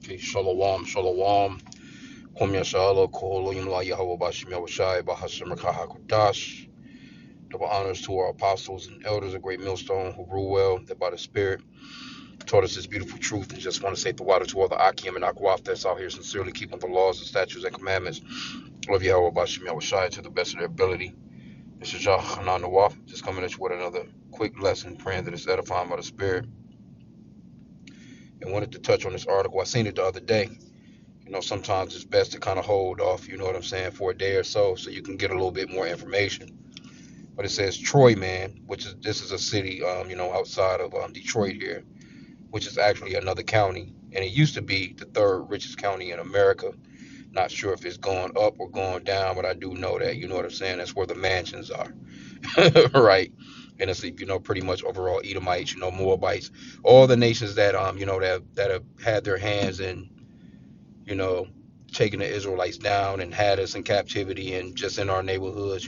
Okay, shalom, shalom. Kwam Yashala, Koholim La Yahweh Bashim Yahushai, Bahashim Rakahakudash. Double honors to our apostles and elders of Great Millstone who rule well, that by the Spirit taught us this beautiful truth. And just want to say the water to all the Akim and Akwaf that's out here sincerely keeping the laws and statutes and commandments of Yahweh Bashim Yahushai to the best of their ability. This is Yah Hanan Nawaf, just coming at you with another quick lesson, praying that it's edifying by the Spirit. And wanted to touch on this article. I seen it the other day. Sometimes it's best to kind of hold off, you know what I'm saying, for a day or so you can get a little bit more information. But it says Troy, man, this is a city, outside of Detroit here, which is actually another county. And it used to be the third richest county in America. Not sure if it's going up or going down, but I do know that, you know what I'm saying, that's where the mansions are, right? And it's, pretty much overall Edomites, Moabites, all the nations that, that have had their hands in, you know, taking the Israelites down and had us in captivity and just in our neighborhoods,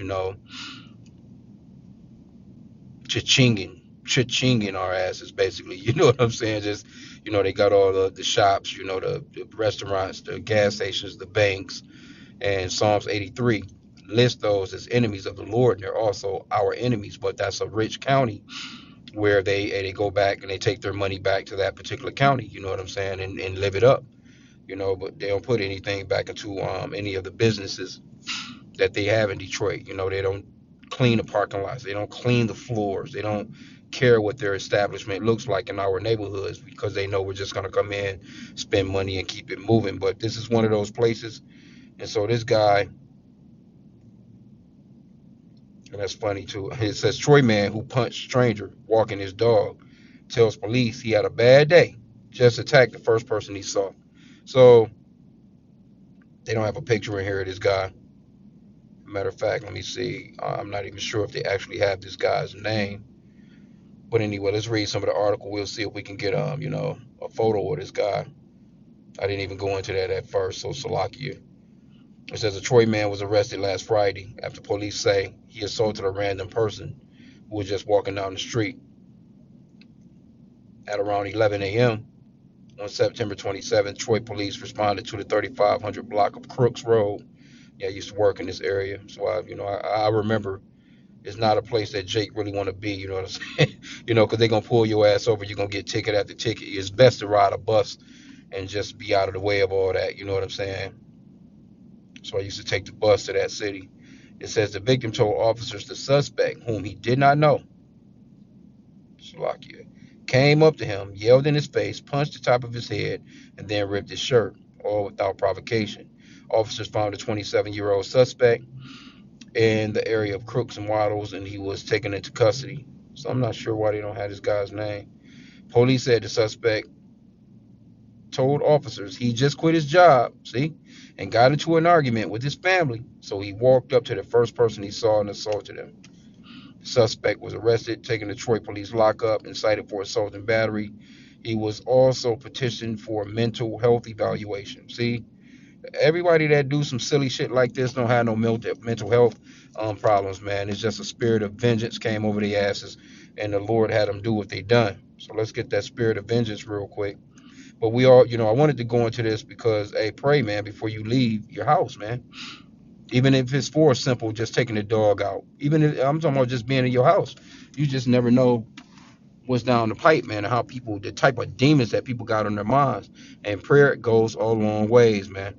cha-chinging our asses basically. You know what I'm saying? Just, they got all the shops, the restaurants, the gas stations, the banks, and Psalms 83 list those as enemies of the Lord. And they're also our enemies, but that's a rich county where they go back and they take their money back to that particular county, you know what I'm saying, and live it up, but they don't put anything back into any of the businesses that they have in Detroit. They don't clean the parking lots. They don't clean the floors. They don't care what their establishment looks like in our neighborhoods because they know we're just going to come in, spend money, and keep it moving. But this is one of those places. And so this guy, and that's funny too, it says Troy man who punched stranger walking his dog tells police he had a bad day, just attacked the first person he saw. So they don't have a picture in here of this guy. Matter of fact, let me see. I'm not even sure if they actually have this guy's name. But anyway, let's read some of the article. We'll see if we can get a photo of this guy. I didn't even go into that at first, so Salakia. It says a Troy man was arrested last Friday after police say he assaulted a random person who was just walking down the street at around 11 a.m. on September 27th. Troy police responded to the 3500 block of Crooks Road. Yeah, I used to work in this area, so I remember. It's not a place that Jake really want to be, you know what I'm saying? Because they're going to pull your ass over. You're going to get ticket after ticket. It's best to ride a bus and just be out of the way of all that, you know what I'm saying? So I used to take the bus to that city. It says the victim told officers the suspect, whom he did not know, Shalakia, came up to him, yelled in his face, punched the top of his head, and then ripped his shirt, all without provocation. Officers found a 27-year-old suspect in the area of Crooks and Waddles, and he was taken into custody. So I'm not sure why they don't have this guy's name. Police said the suspect told officers he just quit his job, see, and got into an argument with his family. So he walked up to the first person he saw and assaulted him. The suspect was arrested, taken to Detroit police lockup, and cited for assault and battery. He was also petitioned for a mental health evaluation. See, everybody that do some silly shit like this don't have no mental health problems, man. It's just a spirit of vengeance came over their asses, and the Lord had them do what they done. So let's get that spirit of vengeance real quick. But we all, I wanted to go into this because, hey, pray, man, before you leave your house, man. Even if it's for simple, just taking the dog out. Even if I'm talking about just being in your house, you just never know what's down the pipe, man, and how people, the type of demons that people got on their minds. And prayer goes a long ways, man.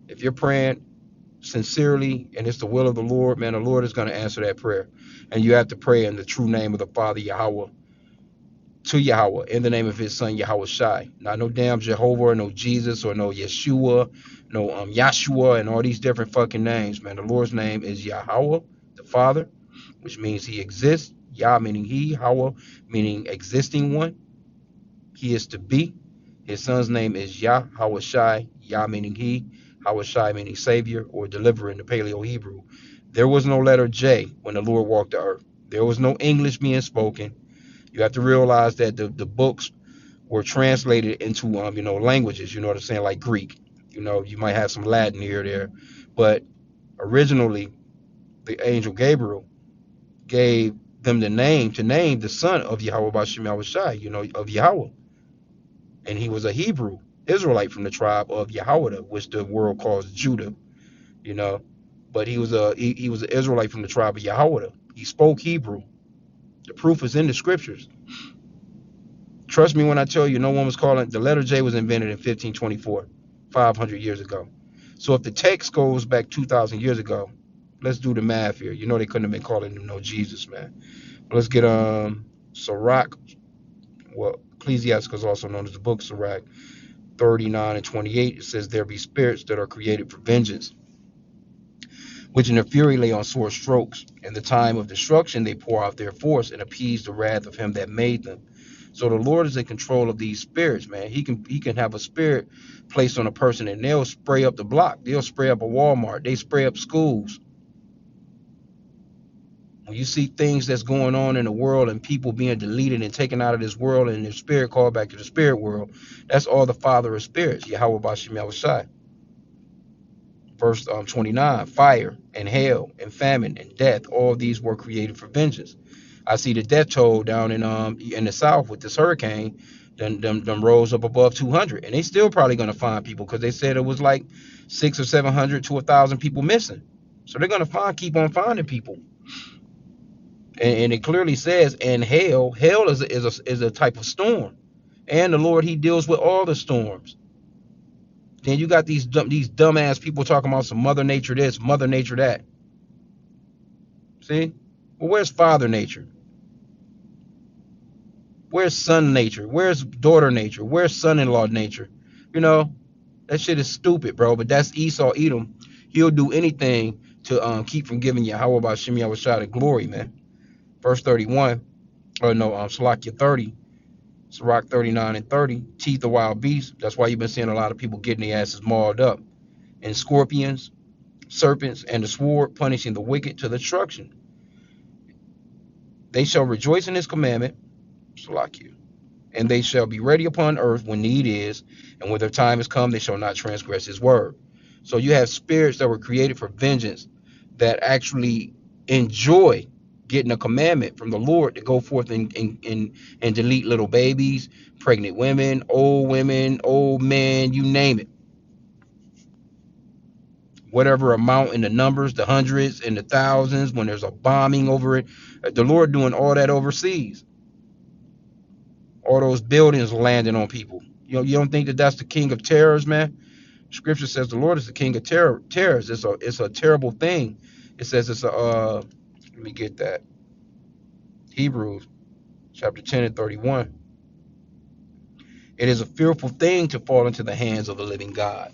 If you're praying sincerely and it's the will of the Lord, man, the Lord is going to answer that prayer. And you have to pray in the true name of the Father Yahweh to Yahweh in the name of his son Yahweh Shai. Not no damn Jehovah or no Jesus or no Yeshua, no Yahshua and all these different fucking names, man. The Lord's name is Yahweh, the Father, which means he exists. Yah meaning he, Hawa meaning existing one. He is to be. His son's name is Yah, Hawa Shai, Yah meaning he, Hawa Shai meaning savior or deliverer in the Paleo Hebrew. There was no letter J when the Lord walked the earth. There was no English being spoken. You have to realize that the books were translated into languages, you know what I'm saying, like Greek. You might have some Latin here or there, but originally the angel Gabriel gave them the name to name the son of Yahweh Bashim Yahweh Shai, of Yahweh. and he was a Hebrew Israelite from the tribe of Yehoiada, which the world calls Judah. You know, but he was an Israelite from the tribe of Yehoiada. He spoke Hebrew. The proof is in the scriptures. Trust me when I tell you, no one was calling. The letter J was invented in 1524, 500 years ago. So if the text goes back 2,000 years ago, let's do the math here. You know they couldn't have been calling him no Jesus, man. Let's get Sirach. Well, Ecclesiastes is also known as the book Sirach 39 and 28. It says there be spirits that are created for vengeance, which in their fury lay on sore strokes. In the time of destruction they pour out their force and appease the wrath of him that made them. So the Lord is in control of these spirits, man. He can have a spirit placed on a person and they'll spray up the block. They'll spray up a Walmart. They spray up schools. When you see things that's going on in the world and people being deleted and taken out of this world and their spirit called back to the spirit world, that's all the Father of spirits, Yahweh Bashim Yahushai. Verse 29, fire and hail and famine and death, all these were created for vengeance. I see the death toll down in the south with this hurricane, them rose up above 200, and they still probably gonna find people because they said it was like 600 or 700 to 1,000 people missing. So they're gonna keep on finding people, and it clearly says, and hail is a type of storm, and the Lord he deals with all the storms. Then you got these dumbass people talking about some Mother Nature this, Mother Nature that. See? Well, where's Father Nature? Where's Son Nature? Where's Daughter Nature? Where's Son-in-law Nature? You know, that shit is stupid, bro. But that's Esau Edom. He'll do anything to keep from giving Yahweh by Shem Yahushua the glory, man. Verse 31, or no, Salakia 30, Sirach 39 and 30, teeth of wild beasts. That's why you've been seeing a lot of people getting their asses mauled up. And scorpions, serpents, and the sword, punishing the wicked to the destruction. They shall rejoice in his commandment, Salakia, and they shall be ready upon earth when need is, and when their time is come, they shall not transgress his word. So you have spirits that were created for vengeance that actually enjoy getting a commandment from the Lord to go forth and delete little babies, pregnant women, old men, you name it. Whatever amount in the numbers, the hundreds and the thousands, when there's a bombing over it, the Lord doing all that overseas. All those buildings landing on people. You don't think that that's the king of terrors, man? Scripture says the Lord is the king of terrors. It's a terrible thing. It says it's a let me get that. Hebrews chapter 10 and 31. It is a fearful thing to fall into the hands of the living God.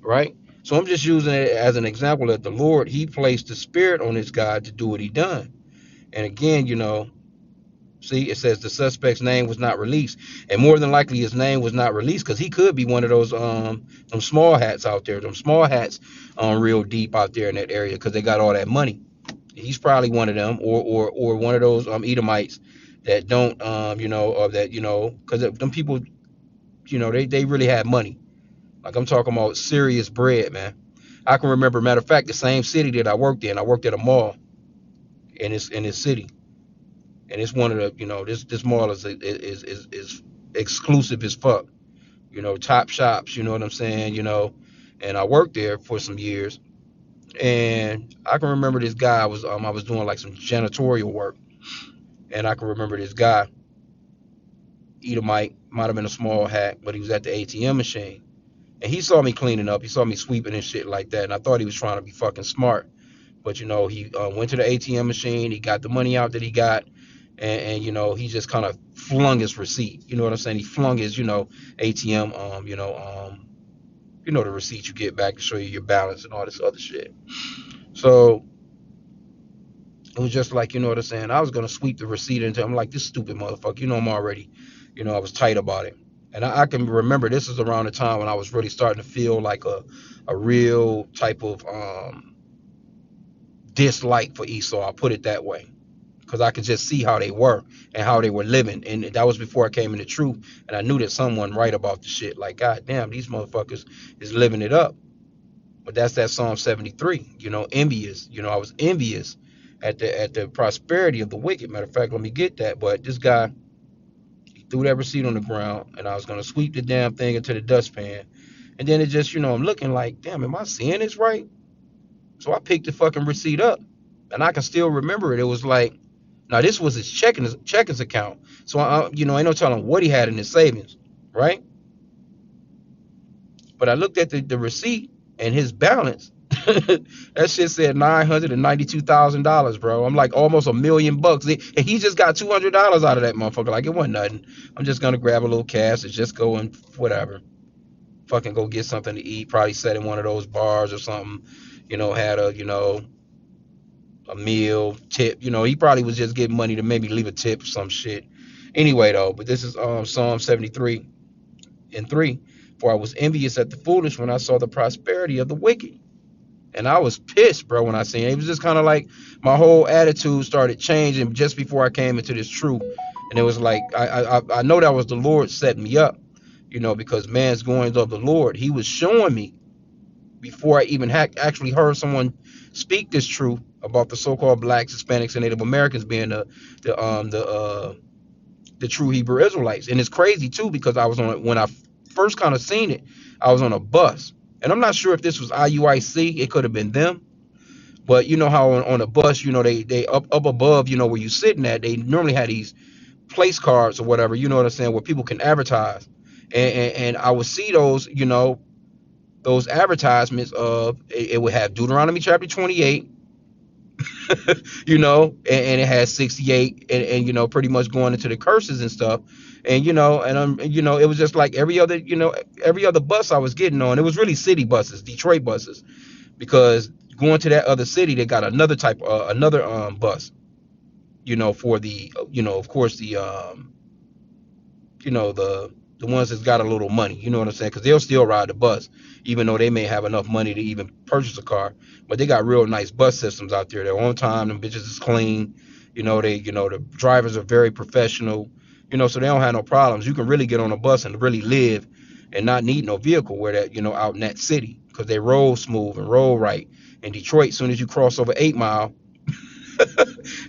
Right? So I'm just using it as an example that the Lord, he placed the spirit on his God to do what he done. And again, see, it says the suspect's name was not released, and more than likely his name was not released because he could be one of those them small hats out there, them small hats real deep out there in that area because they got all that money. He's probably one of them, or one of those Edomites that don't or that because them people they really had money. Like I'm talking about serious bread, man. I can remember, matter of fact, the same city that I worked in. I worked at a mall in this city. And it's one of the this mall is exclusive as fuck, top shops, you know what I'm saying, and I worked there for some years, and I can remember this guy. I was doing like some janitorial work, and I can remember this guy, Edomite, might have been a small hat, but he was at the ATM machine, and he saw me cleaning up, he saw me sweeping and shit like that, and I thought he was trying to be fucking smart. But he went to the ATM machine. He got the money out that he got, and he just kind of flung his receipt. You know what I'm saying? He flung his ATM the receipt you get back to show you your balance and all this other shit. So it was just like, you know what I'm saying? I was gonna sweep the receipt into him. I'm like, this stupid motherfucker. I'm already, I was tight about it. And I can remember this is around the time when I was really starting to feel like a real type of dislike for Esau. I'll put it that way, because I could just see how they were and how they were living, and that was before I came into truth, and I knew that someone right about the shit. Like, god damn, these motherfuckers is living it up. But that's that Psalm 73. Envious. I was envious at the prosperity of the wicked. Matter of fact, let me get that. But this guy, threw that receipt on the ground, and I was gonna sweep the damn thing into the dustpan. And then it just, I'm looking like, damn, am I seeing this right? So I picked the fucking receipt up, and I can still remember it. It was like, now this was his checkings account. So ain't no telling what he had in his savings, right? But I looked at the receipt and his balance. That shit said $992,000, bro. I'm like almost $1 million, and he just got $200 out of that motherfucker. Like it wasn't nothing. I'm just gonna grab a little cash and just go and whatever, fucking go get something to eat. Probably sat in one of those bars or something. Had a meal tip. He probably was just getting money to maybe leave a tip or some shit. Anyway, though, but this is Psalm 73 and 3. For I was envious at the foolish when I saw the prosperity of the wicked. And I was pissed, bro, when I seen it. It was just kind of like my whole attitude started changing just before I came into this truth. And it was like, I know that was the Lord setting me up, because man's goings of the Lord. He was showing me before I even actually heard someone speak this truth about the so-called blacks, Hispanics, and Native Americans being the true Hebrew Israelites. And it's crazy too because I was when I first kind of seen it, I was on a bus, and I'm not sure if this was IUIC. It could have been them, but you know how on a bus, they up above, where you sitting at, they normally had these place cards or whatever. You know what I'm saying, where people can advertise, and I would see those, those advertisements of it would have Deuteronomy chapter 28, and it has 68, and pretty much going into the curses and stuff, and it was just like every other bus I was getting on. It was really city buses, Detroit buses, because going to that other city, they got another type, another bus, for the, of course the ones that's got a little money, you know what I'm saying? Because they'll still ride the bus, even though they may have enough money to even purchase a car. But they got real nice bus systems out there. They're on time. Them bitches is clean. The drivers are very professional. So they don't have no problems. You can really get on a bus and really live, and not need no vehicle where that, out in that city, because they roll smooth and roll right. In Detroit, as soon as you cross over 8 Mile,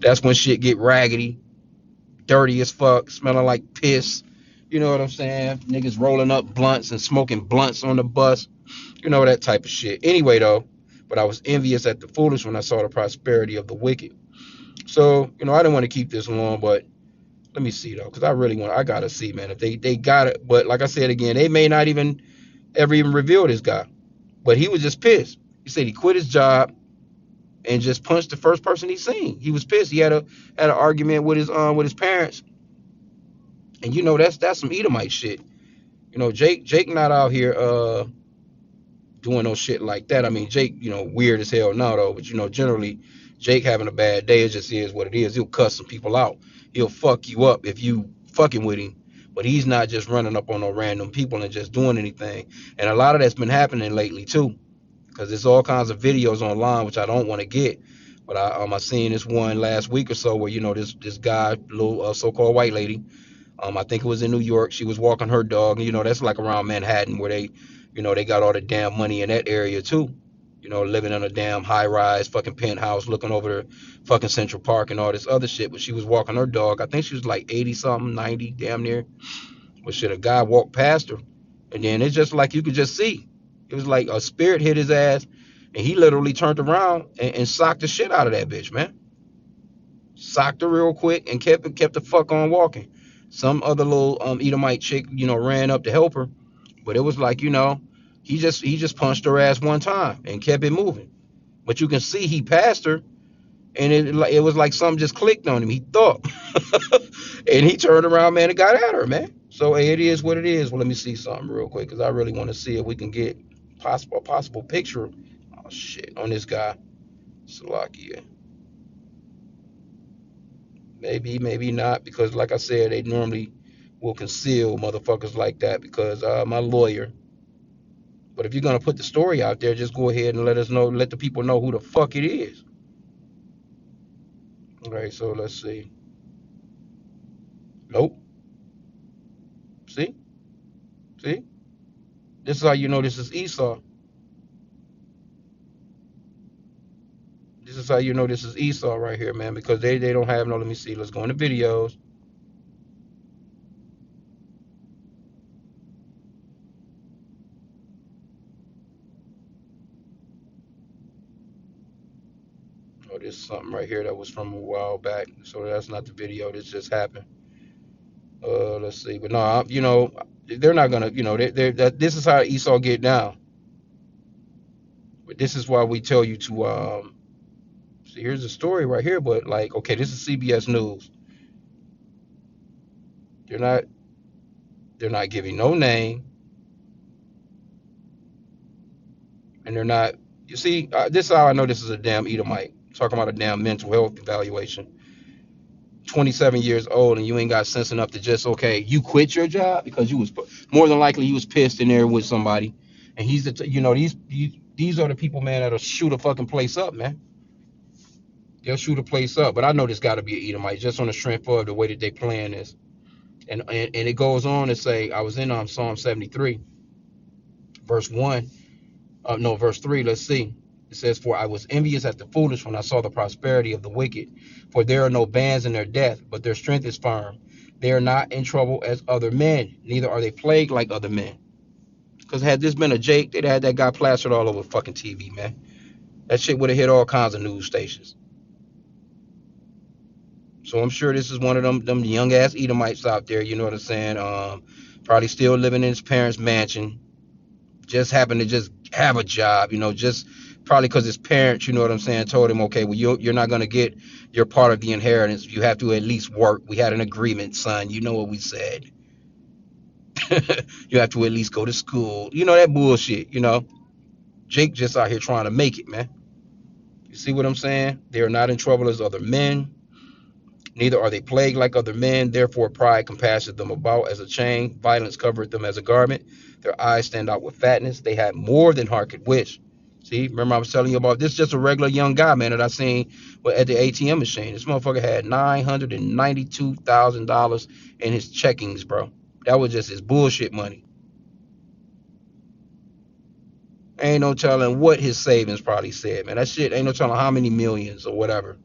that's when shit get raggedy, dirty as fuck, smelling like piss. You know what I'm saying? Niggas rolling up blunts and smoking blunts on the bus. That type of shit. Anyway, though, but I was envious at the foolish when I saw the prosperity of the wicked. So, I didn't want to keep this long, but let me see, though, because I gotta see, man, if they got it. But like I said again, they may not even ever even reveal this guy. But he was just pissed. He said he quit his job and just punched the first person he seen. He was pissed. He had an argument with his parents. And that's some Edomite shit. Jake not out here doing no shit like that. I mean, Jake, weird as hell now though, but generally Jake having a bad day, it just is what it is. He'll cuss some people out. He'll fuck you up if you fucking with him. But he's not just running up on no random people and just doing anything. And a lot of that's been happening lately too, because there's all kinds of videos online which I don't want to get. But I seen this one last week or so where this guy, little so-called white lady, I think it was in New York. She was walking her dog. That's like around Manhattan where they got all the damn money in that area too. Living in a damn high rise fucking penthouse looking over the fucking Central Park and all this other shit. But she was walking her dog. I think she was like 80 something, 90, damn near. But shit, a guy walked past her. And then it's just like you could just see. It was like a spirit hit his ass. And he literally turned around and socked the shit out of that bitch, man. Socked her real quick and kept the fuck on walking. Some other little Edomite chick, ran up to help her, but it was like, he just punched her ass one time and kept it moving. But you can see he passed her, and it was like something just clicked on him. He thought, and he turned around, man, and got at her, man. So hey, it is what it is. Well, let me see something real quick because I really want to see if we can get a possible picture. Oh shit, on this guy, Salakia. Maybe, maybe not, because like I said, they normally will conceal motherfuckers like that because my lawyer. But if you're gonna put the story out there, just go ahead and let us know, let the people know who the fuck it is. All right, so let's see. Nope. See? See? This is how you know this is Esau. This is how you know this is Esau right here, man, because they don't have no, let me see, let's go into videos. Oh, this is something right here that was from a while back. So that's not the video. This just happened. Let's see. But no, they're not gonna. This is how Esau get down. But this is why we tell you to. See, here's the story right here. But like, okay, this is CBS News. They're not. They're not giving no name, and they're not. You see, this is how I know this is a damn Edomite. Talking about a damn mental health evaluation. 27 years old and you ain't got sense enough to just you quit your job because you was more than likely you was pissed in there with somebody, and he's these are the people, man, that'll shoot a fucking place up, man. They'll shoot a place up. But I know this got to be an Edomite just on the strength of the way that they plan this, and it goes on to say I was in Psalm 73 verse 1, no, verse 3. Let's see. It says, for I was envious at the foolish when I saw the prosperity of the wicked. For there are no bands in their death, but their strength is firm. They are not in trouble as other men, neither are they plagued like other men. Because had this been a Jake, they'd had that guy plastered all over fucking TV, man. That shit would have hit all kinds of news stations. So I'm sure this is one of them young ass Edomites out there, you know what I'm saying? Probably still living in his parents' mansion, just happened to just have a job, just probably because his parents, you know what I'm saying, told him, okay, well, you're not going to get your part of the inheritance. You have to at least work. We had an agreement, son. You know what we said. You have to at least go to school. That bullshit, Jake just out here trying to make it, man. You see what I'm saying? They are not in trouble as other men. Neither are they plagued like other men. Therefore, pride compasseth them about as a chain. Violence covereth them as a garment. Their eyes stand out with fatness. They have more than heart could wish. See, remember I was telling you about this? Just a regular young guy, man, that I seen at the ATM machine. This motherfucker had $992,000 in his checkings, bro. That was just his bullshit money. Ain't no telling what his savings probably said, man. That shit ain't no telling how many millions or whatever.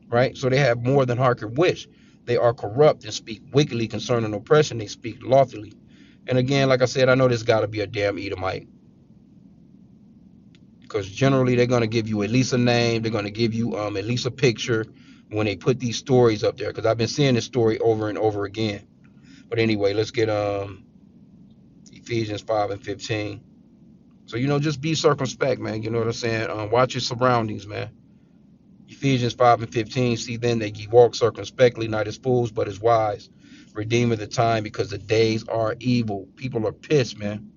Right? So they have more than heart could wish. They are corrupt and speak wickedly concerning oppression. They speak loftily. And again, like I said, I know this got to be a damn Edomite because generally they're going to give you at least a name. They're going to give you at least a picture when they put these stories up there, because I've been seeing this story over and over again. But anyway, let's get Ephesians 5 and 15. So, just be circumspect, man. You know what I'm saying? Watch your surroundings, man. Ephesians 5 and 15, see then that ye walk circumspectly, not as fools, but as wise, redeeming the time because the days are evil. People are pissed, man.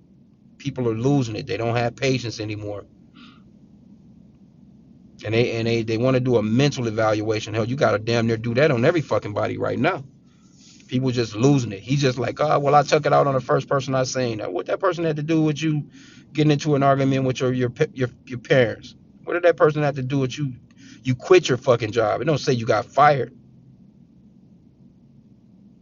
People are losing it. They don't have patience anymore. And they want to do a mental evaluation. Hell, you got to damn near do that on every fucking body right now. People just losing it. He's just like, oh, well, I took it out on the first person I seen. What that person had to do with you getting into an argument with your parents? What did that person have to do with you? You quit your fucking job. It don't say you got fired.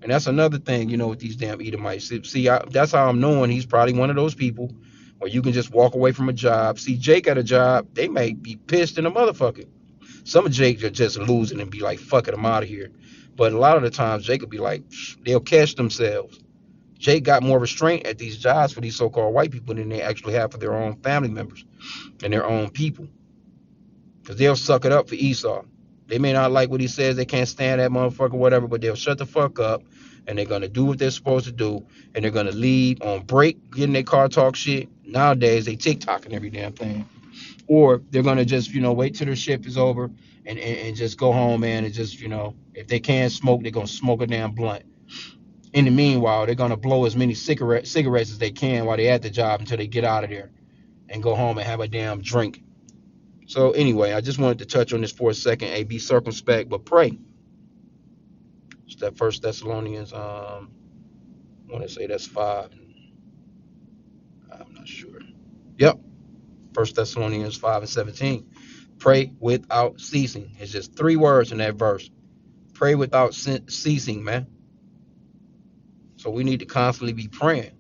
And that's another thing, with these damn Edomites. See, that's how I'm knowing he's probably one of those people where you can just walk away from a job. See, Jake at a job, they may be pissed in a motherfucker. Some of Jake are just losing and be like, fuck it, I'm out of here. But a lot of the times, Jake will be like, they'll catch themselves. Jake got more restraint at these jobs for these so-called white people than they actually have for their own family members and their own people. Because they'll suck it up for Esau. They may not like what he says, they can't stand that motherfucker, whatever, but they'll shut the fuck up and they're gonna do what they're supposed to do, and they're gonna leave on break, get in their car, talk shit. Nowadays they TikToking every damn thing. Or they're gonna just, wait till their shift is over and just go home, man, and just, if they can't smoke, they're gonna smoke a damn blunt. In the meanwhile, they're gonna blow as many cigarettes as they can while they're at the job until they get out of there and go home and have a damn drink. So anyway, I just wanted to touch on this for a second. Hey, be circumspect, but pray. It's that First Thessalonians. I want to say that's 5. I'm not sure. Yep, First Thessalonians 5 and 17. Pray without ceasing. It's just 3 words in that verse. Pray without ceasing, man. So we need to constantly be praying.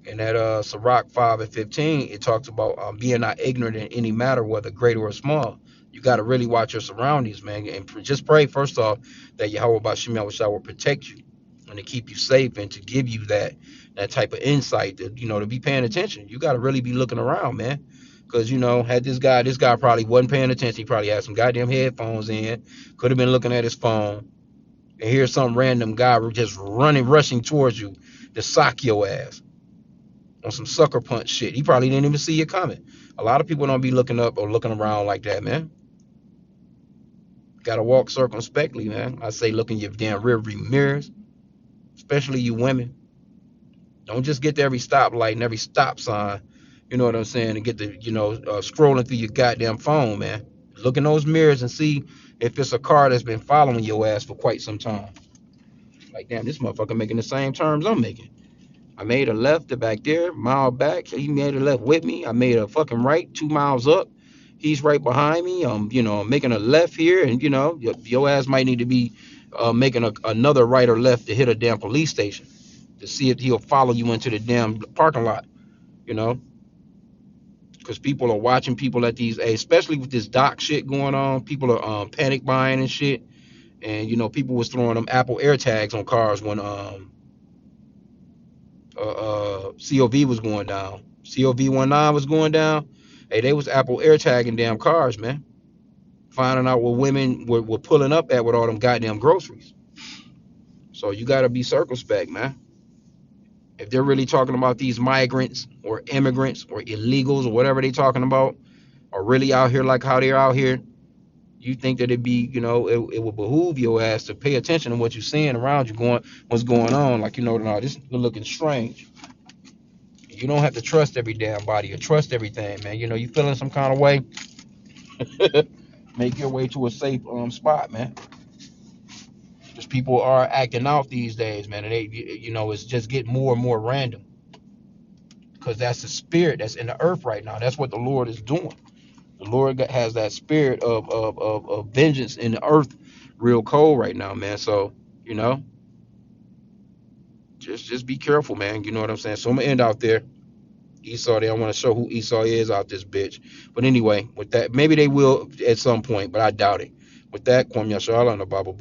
And that Sirach 5 and 15, it talks about being not ignorant in any matter, whether great or small. You got to really watch your surroundings, man. And just pray, first off, that Yahweh Bashim Yahushua will protect you and to keep you safe and to give you that type of insight to, to be paying attention. You got to really be looking around, man. Cause had this guy probably wasn't paying attention. He probably had some goddamn headphones in. Could have been looking at his phone. And here's some random guy just rushing towards you to sock your ass on some sucker punch shit. He probably didn't even see you coming. A lot of people don't be looking up or looking around like that, man. Gotta walk circumspectly, man. I say look in your damn rear view mirrors, especially you women. Don't just get to every stoplight and every stop sign, you know what I'm saying, and get to, scrolling through your goddamn phone, man. Look in those mirrors and see if it's a car that's been following your ass for quite some time. Like, damn, this motherfucker making the same terms I'm making. I made a left to back there, mile back. He made a left with me. I made a fucking right 2 miles up. He's right behind me. I'm making a left here, and your ass might need to be making another right or left to hit a damn police station to see if he'll follow you into the damn parking lot. You know, because people are watching people at these, especially with this doc shit going on. People are panic buying and shit, and people was throwing them Apple AirTags on cars when COV was going down. COV 19 was going down. Hey, they was Apple AirTagging damn cars, man. Finding out where women were pulling up at with all them goddamn groceries. So you got to be circumspect, man. If they're really talking about these migrants or immigrants or illegals or whatever they talking about, are really out here like how they're out here, you think that it'd be, it would behoove your ass to pay attention to what you're seeing around you, what's going on. Like, no, this is looking strange. You don't have to trust every damn body or trust everything, man. You feeling some kind of way, make your way to a safe spot, man. Because people are acting out these days, man, and it's just getting more and more random. Because that's the spirit that's in the earth right now. That's what the Lord is doing. The Lord has that spirit of vengeance in the earth, real cold right now, man. So you know, just be careful, man. You know what I'm saying. So I'm gonna end out there. Esau, they don't want to show who Esau is out this bitch. But anyway, with that, maybe they will at some point, but I doubt it. With that, Kwame Yashala on the Bible.